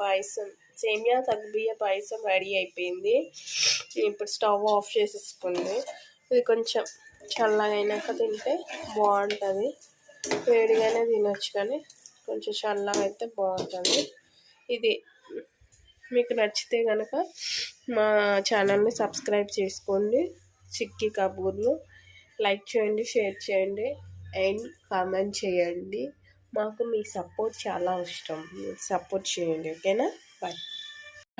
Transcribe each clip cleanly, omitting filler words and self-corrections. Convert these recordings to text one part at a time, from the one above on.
పాయసం సేమియా సగ్గుబియ్య పాయసం రెడీ అయిపోయింది. ఇప్పుడు స్టవ్ ఆఫ్ చేసేసుకుంది. ఇది కొంచెం చల్లగా అయినాక తింటే బాగుంటుంది. వేడిగానే తినొచ్చు కానీ కొంచెం చల్లగా అయితే బాగుంటుంది. ఇది మీకు నచ్చితే కనుక మా ఛానల్ని సబ్స్క్రైబ్ చేసుకోండి. చిక్కీ కబూర్లు లైక్ చేయండి, షేర్ చేయండి అండ్ కామెంట్ చేయండి. మాకు మీ సపోర్ట్ చాలా ఇష్టం. సపోర్ట్ చేయండి, ఓకేనా? బాయ్.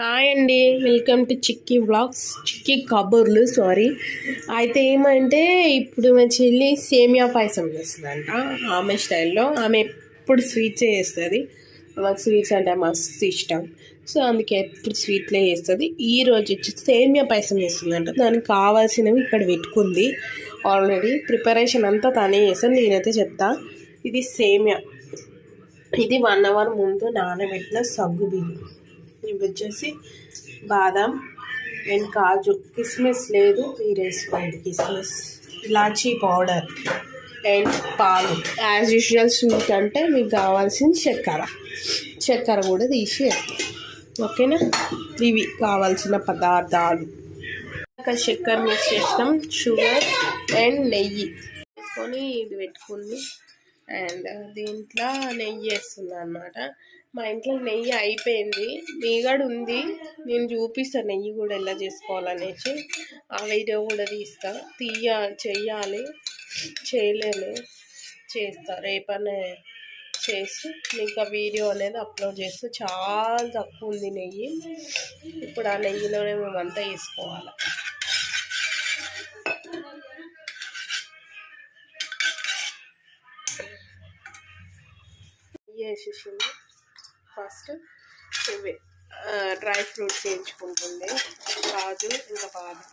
హాయ్ అండి, welcome to Chikki vlogs, Chikki కబూర్లు. అయితే ఏమంటే ఇప్పుడు మా చెల్లి సేమియా పాయసం చేస్తుందంట ఆమె స్టైల్లో. ఆమె ఎప్పుడు స్వీట్సే చేస్తుంది. మాకు స్వీట్స్ అంటే మస్తు ఇష్టం. సో అందుకే ఎప్పుడు స్వీట్లే చేస్తుంది. ఈరోజు వచ్చి సేమియా పాయసం చేస్తుందంట. దానికి కావాల్సినవి ఇక్కడ పెట్టుకుంది. ఆల్రెడీ ప్రిపరేషన్ అంతా తనే చేస్తాను, నేనైతే చెప్తా. ఇది సేమియా, ఇది 1 అవర్ ముందు నానబెట్టిన సగ్గుబియ్యం. ఇవి వచ్చేసి బాదం అండ్ కాజు, కిస్మిస్ లేదు మీరు వేసుకోండి, కిస్మిస్, ఇలాచీ పౌడర్ అండ్ పాలు. యాజ్ యూజువల్ స్వీట్ అంటే మీకు కావాల్సిన చక్కెర కూడా తీసి, ఓకేనా? ఇవి కావాల్సిన పదార్థాలు. చక్కెర మిక్స్ చేసినాం, షుగర్ అండ్ నెయ్యి వేసుకొని ఇది పెట్టుకుంది. అండ్ దీంట్లో నెయ్యి వేస్తుంది అన్నమాట. మా ఇంట్లో నెయ్యి అయిపోయింది, మీగడ ఉంది. నేను చూపిస్తాను నెయ్యి కూడా ఎలా చేసుకోవాలనేసి. ఆ వీడియో కూడా చెయ్యాలి, చేయలేను, చేస్తా. రేపనే చేసి మీకు ఆ వీడియో అనేది అప్లోడ్ చేస్తే. చాలా తక్కువ ఉంది నెయ్యి. ఇప్పుడు ఆ నెయ్యిలోనే మేమంతా వేసుకోవాలి. నెయ్యి వేసేసింది. ఫస్ట్ ఇవి డ్రై ఫ్రూట్స్ వేయించుకుంటుంది, కాజు ఇంకా బాదం.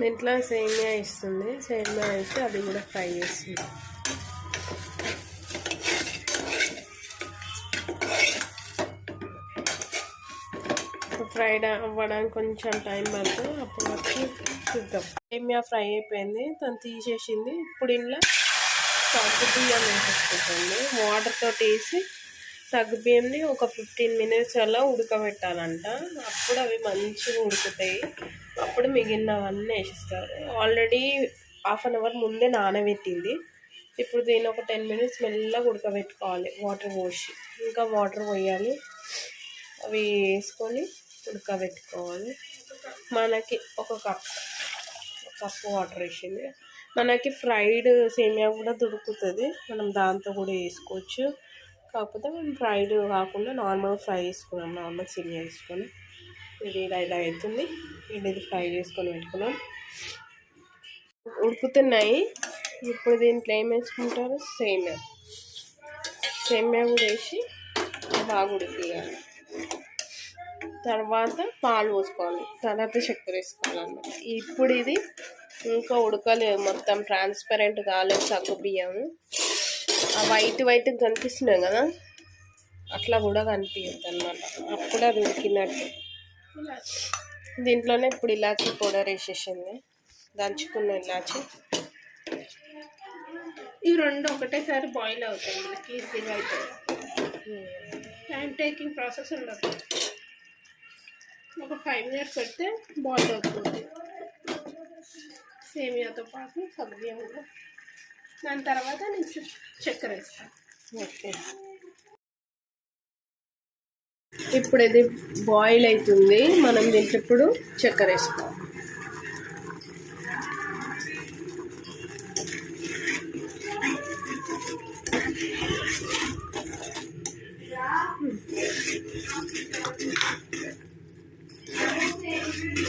దీంట్లో సేమియా ఇస్తుంది. సేమియా వేసి అది కూడా ఫ్రై చేస్తుంది. ఫ్రైడ్ అవ్వడానికి కొంచెం టైం పడుతుంది. అప్పుడు వచ్చి చూద్దాం. సేమియా ఫ్రై అయిపోయింది, తను తీసేసింది. ఇప్పుడు ఇంట్లో సగ్గుబియ్యం వేసేసుకుంటుంది. వాటర్తో వేసి సగ్గుబియ్యంని ఒక 15 minutes అలా ఉడకబెట్టాలంట. అప్పుడు అవి మంచిగా ఉడుకుతాయి. అప్పుడు మిగిలినవన్నీ వేసిస్తారు. ఆల్రెడీ 1/2 hour ముందే నానబెట్టింది. ఇప్పుడు దీన్ని ఒక 10 minutes మెల్లగా ఉడకబెట్టుకోవాలి, వాటర్ పోసి. ఇంకా వాటర్ పోయాలి, అవి వేసుకొని ఉడకబెట్టుకోవాలి. మనకి ఒక కప్పు వాటర్ వేసింది. మనకి ఫ్రైడ్ సేమియా కూడా దొరుకుతుంది, మనం దాంతో కూడా వేసుకోవచ్చు. కాకపోతే మేము ఫ్రైడ్ కాకుండా నార్మల్ ఫ్రై చేసుకున్నాం, నార్మల్ సేమియా వేసుకొని. ఇది ఇలా అవుతుంది. ఇది ఫ్రై చేసుకొని పెట్టుకున్నాం. ఉడుకుతున్నాయి. ఇప్పుడు దీంట్లో ఏం వేసుకుంటారు, సేమియా కూడా వేసి బాగా ఉడికియాలి. తర్వాత పాలు పోసుకోవాలి, తర్వాత చక్కెర వేసుకోవాలన్నమాట. ఇప్పుడు ఇది ఇంకా ఉడకలేదు, మొత్తం ట్రాన్స్పరెంట్ కాలేదు సగ్గుబియ్యం. ఆ వైట్ కనిపిస్తున్నాయి కదా, అట్లా కూడా కనిపించద్దు అన్నమాట. అప్పుడు అది ఉడికినట్టు. దీంట్లోనే ఇప్పుడు ఇలాచీ పౌడర్ వేసేసింది, దంచుకున్న ఇలాచీ. ఇవి రెండు ఒకటేసారి బాయిల్ అవుతాయి, మనకి ఈజీగా అవుతుంది. టైం టేకింగ్ ప్రాసెస్ ఉండదు. ఒక 5 minutes పెడితే బాయిల్ అవుతుంది సేమియాతో పాటు సగ్గుబియ్యం కూడా. దాని తర్వాత నేను చక్కెర వేస్తాను. ఓకే, ఇప్పుడు ఇది బాయిల్ అవుతుంది. మనం దీంట్లో ఇప్పుడు చక్కెర వేసుకోవాలి.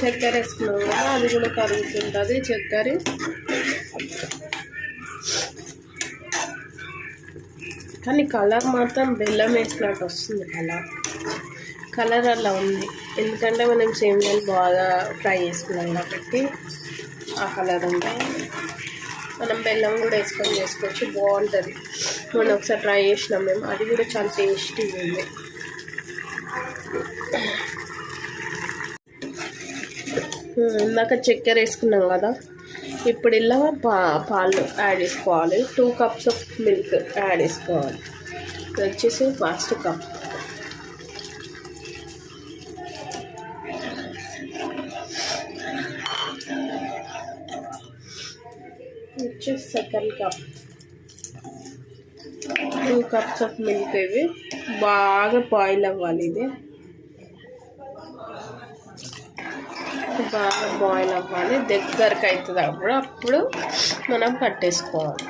చక్కెర వేసుకున్నాం కదా, అది కూడా కరుగుతుంటుంది చక్కెర. కానీ కలర్ మాత్రం బెల్లం వేసినట్టు వస్తుంది. కలర్ అలా ఉంది. ఎందుకంటే మనం సేమియాలు బాగా ఫ్రై చేసుకున్నాం కాబట్టి ఆ కలర్ ఉంటాయి. మనం బెల్లం కూడా వేసుకొని చేసుకోవచ్చు, బాగుంటుంది. మనం ఒకసారి ట్రై చేసినాం మేము, అది కూడా చాలా టేస్టీగా ఉంది. ఇందాక చక్కెర వేసుకున్నాం కదా, ఇప్పుడు ఇలా పాలు యాడ్ చేసుకోవాలి. 2 cups ఆఫ్ మిల్క్ యాడ్ చేసుకోవాలి. ఇది వచ్చేసి ఫస్ట్ కప్, వచ్చేసి second cup. 2 cups of milk. ఇవి బాగా బాయిల్ అవ్వాలి. ఇది బాగా బాయిల్ అవ్వాలి, దగ్గరకు అవుతుంది. అప్పుడు మనం పట్టేసుకోవాలి.